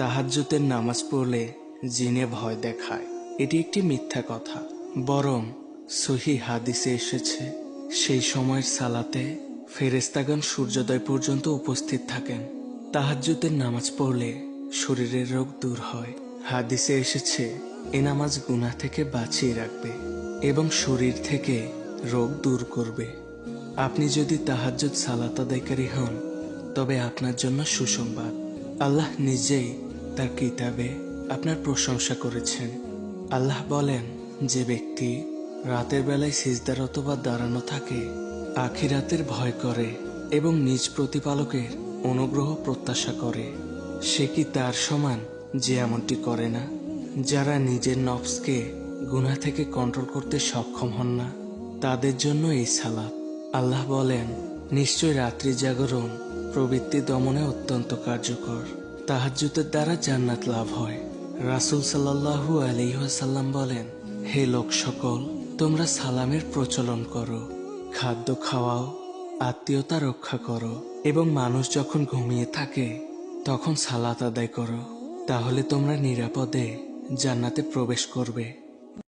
তাহাজ্জুদের নামাজ পড়লে জিনে ভয় দেখায়, এটি একটি মিথ্যা কথা। বরং সহিহ হাদিসে এসেছে, সেই সময়ের সালাতে ফেরেশতাগণ সূর্যোদয় পর্যন্ত উপস্থিত থাকেন। তাহাজ্জুদের নামাজ পড়লে শরীরের রোগ দূর হয়। হাদিসে এসেছে, এ নামাজ গুনাহ থেকে বাঁচিয়ে রাখবে এবং শরীর থেকে রোগ দূর করবে। আপনি যদি তাহাজ্জুদ সালাত আদায়কারী হন, তবে আপনার জন্য সুসংবাদ। আল্লাহ নিজেই তার কিতাবে আপনার প্রশংসা করেছেন। আল্লাহ বলেন, যে ব্যক্তি রাতের বেলায় সিজদারত বা দাঁড়ানো থাকে, আখিরাতের ভয় করে এবং নিজ প্রতিপালকের অনুগ্রহ প্রত্যাশা করে, সে কি তার সমান যে এমনটি করে না? যারা নিজের নফসকে গুনাহ থেকে কন্ট্রোল করতে সক্ষম হন না, তাদের জন্য এই সালাত। আল্লাহ বলেন, নিশ্চয় রাত্রি জাগরণ প্রবৃত্তি দমনে অত্যন্ত কার্যকর। তাহাজ্জুদের দ্বারা জান্নাত লাভ হয়। রাসূল সাল্লাল্লাহু আলাইহি ওয়াসাল্লাম বলেন, হে লোক সকল, তোমরা সালামের প্রচলন করো, খাদ্য খাওয়াও, আত্মীয়তা রক্ষা করো এবং মানুষ যখন ঘুমিয়ে থাকে তখন সালাত আদায় করো, তাহলে তোমরা নিরাপদে জান্নাতে প্রবেশ করবে।